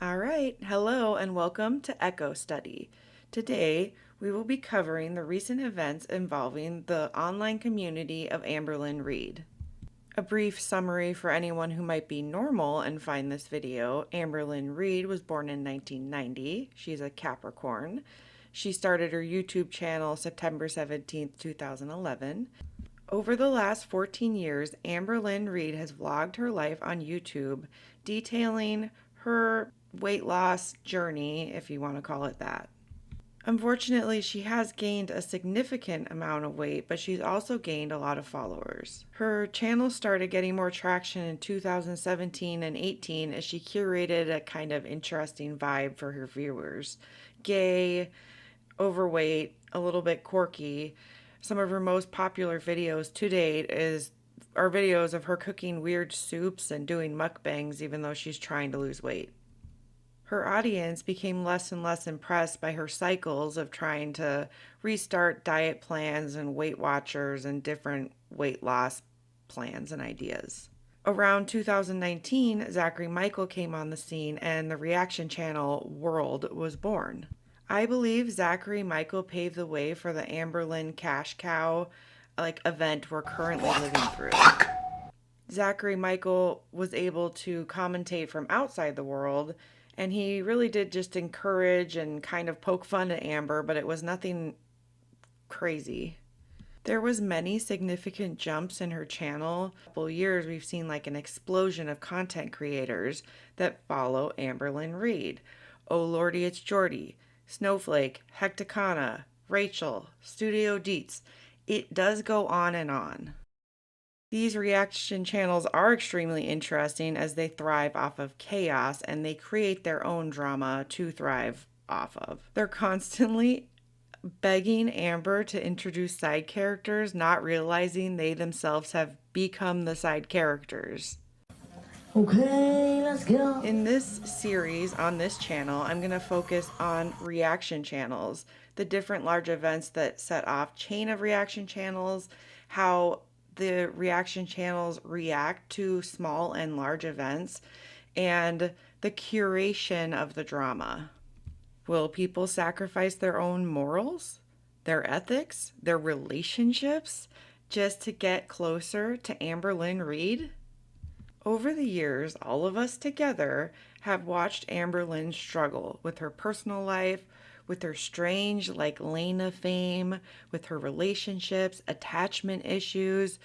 All right, hello and welcome to Echo Study. Today, we will be covering the recent events involving the online community of Amberlynn Reid. A brief summary for anyone who might be normal and find this video. Amberlynn Reid was born in 1990. She's a Capricorn. She started her YouTube channel September 17th, 2011. Over the last 14 years, Amberlynn Reid has vlogged her life on YouTube, detailing her weight loss journey, if you want to call it that. Unfortunately, she has gained a significant amount of weight, but she's also gained a lot of followers. Her channel started getting more traction in 2017 and 18 as she curated a kind of interesting vibe for her viewers. Gay, overweight, a little bit quirky. Some of her most popular videos to date are videos of her cooking weird soups and doing mukbangs even though she's trying to lose weight. Her audience became less and less impressed by her cycles of trying to restart diet plans and Weight Watchers and different weight loss plans and ideas. Around 2019, Zachary Michael came on the scene and the reaction channel World was born. I believe Zachary Michael paved the way for the Amberlynn cash cow event we're currently living through. Zachary Michael was able to commentate from outside the world, and he really did just encourage and kind of poke fun at Amber, but it was nothing crazy. There was many significant jumps in her channel. A couple years we've seen like an explosion of content creators that follow Amberlynn Reid. Oh Lordy, it's Jordy, Snowflake, Hecticana, Rachel, Studio Deets. It does go on and on. These reaction channels are extremely interesting as they thrive off of chaos and they create their own drama to thrive off of. They're constantly begging Amber to introduce side characters, not realizing they themselves have become the side characters. Okay, let's go. In this series on this channel, I'm going to focus on reaction channels, the different large events that set off chain of reaction channels, how the reaction channels react to small and large events, and the curation of the drama. Will people sacrifice their own morals, their ethics, their relationships just to get closer to Amberlynn Reid? Over the years, all of us together have watched Amberlynn struggle with her personal life, with her strange, Lena fame, with her relationships, attachment issues.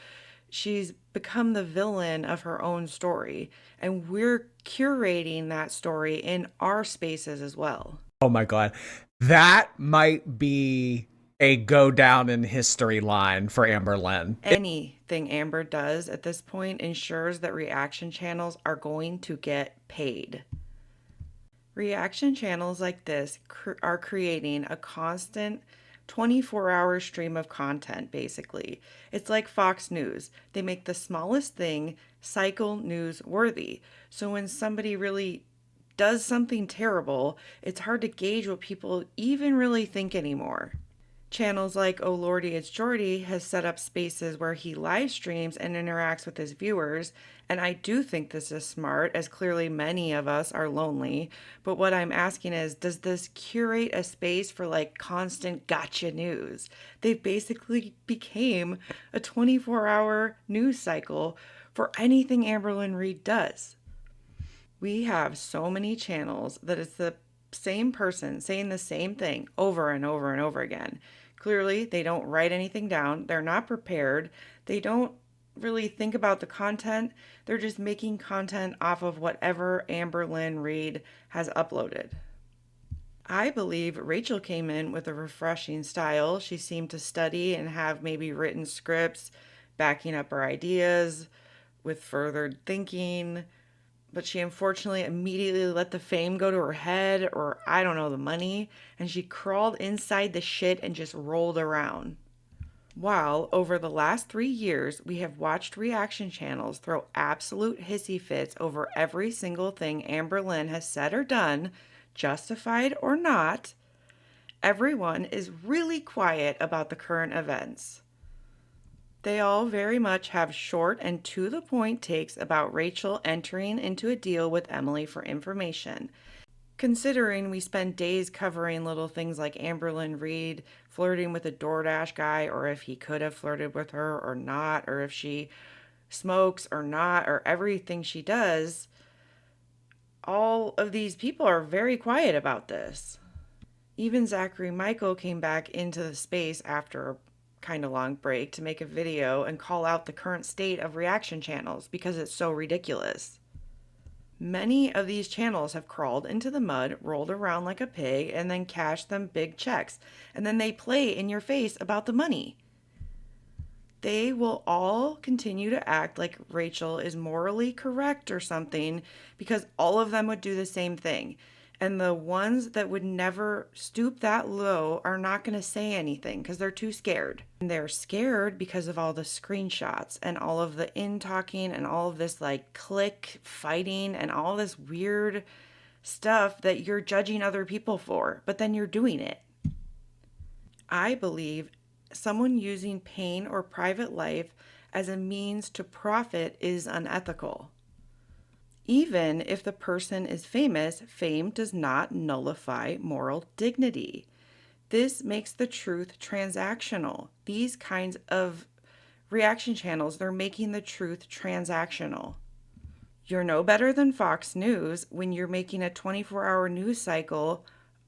She's become the villain of her own story, and we're curating that story in our spaces as well. Oh my God. That might be a go down in history line for Amberlynn. Anything Amber does at this point ensures that reaction channels are going to get paid. Reaction channels like this are creating a constant 24-hour stream of content, basically. It's like Fox News. They make the smallest thing cycle news worthy. So when somebody really does something terrible, it's hard to gauge what people even really think anymore. Channels like Oh Lordy, It's Jordy has set up spaces where he live streams and interacts with his viewers, and I do think this is smart, as clearly many of us are lonely. But what I'm asking is, does this curate a space for constant gotcha news? They basically became a 24-hour news cycle for anything Amberlynn Reid does. We have so many channels that it's the same person saying the same thing over and over and over again. Clearly, they don't write anything down. They're not prepared. They don't really think about the content. They're just making content off of whatever Amberlynn Reid has uploaded. I believe Rachel came in with a refreshing style. She seemed to study and have maybe written scripts backing up her ideas with further thinking, but she unfortunately immediately let the fame go to her head, or I don't know, the money, and she crawled inside the shit and just rolled around. While over the last 3 years, we have watched reaction channels throw absolute hissy fits over every single thing Amberlynn has said or done, justified or not, everyone is really quiet about the current events. They all very much have short and to the point takes about Rachel entering into a deal with Emily for information. Considering we spend days covering little things like Amberlynn Reed flirting with a DoorDash guy, or if he could have flirted with her or not, or if she smokes or not, or everything she does, all of these people are very quiet about this. Even Zachary Michael came back into the space after a kind of long break to make a video and call out the current state of reaction channels because it's so ridiculous. Many of these channels have crawled into the mud, rolled around like a pig, and then cashed them big checks. And then they play in your face about the money. They will all continue to act like Rachel is morally correct or something because all of them would do the same thing. And the ones that would never stoop that low are not going to say anything because they're too scared. And they're scared because of all the screenshots and all of the in-talking and all of this like click fighting and all this weird stuff that you're judging other people for, but then you're doing it. I believe someone using pain or private life as a means to profit is unethical. Even if the person is famous, fame does not nullify moral dignity. This makes the truth transactional. These kinds of reaction channels, they're making the truth transactional. You're no better than Fox News when you're making a 24-hour news cycle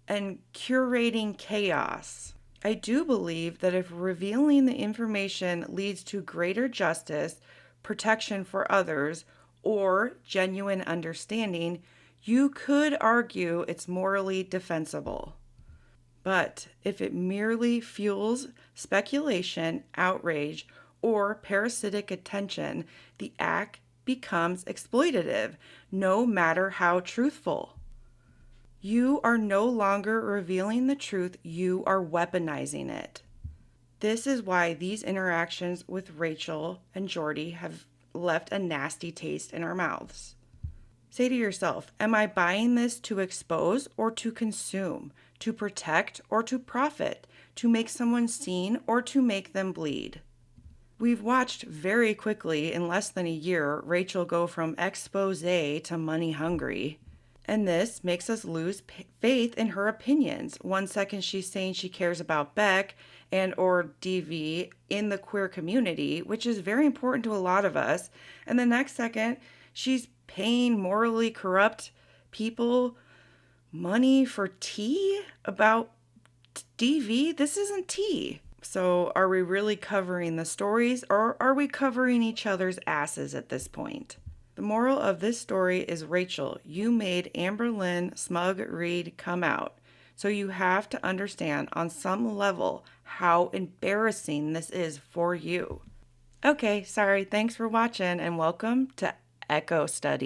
and curating chaos. I do believe that if revealing the information leads to greater justice, protection for others, or genuine understanding, you could argue it's morally defensible. But if it merely fuels speculation, outrage, or parasitic attention, the act becomes exploitative, no matter how truthful. You are no longer revealing the truth, you are weaponizing it. This is why these interactions with Rachel and Jordy have left a nasty taste in our mouths. Say to yourself, am I buying this to expose or to consume, to protect or to profit, to make someone seen or to make them bleed? We've watched very quickly, in less than a year, Rachel go from expose to money hungry. And this makes us lose faith in her opinions. One second she's saying she cares about Beck and or DV in the queer community, which is very important to a lot of us. And the next second, she's paying morally corrupt people money for tea about DV. This isn't tea. So are we really covering the stories or are we covering each other's asses at this point? The moral of this story is, Rachel, you made Amberlynn Smug Reed come out. So you have to understand on some level how embarrassing this is for you. Okay, sorry. Thanks for watching and welcome to Echo Study.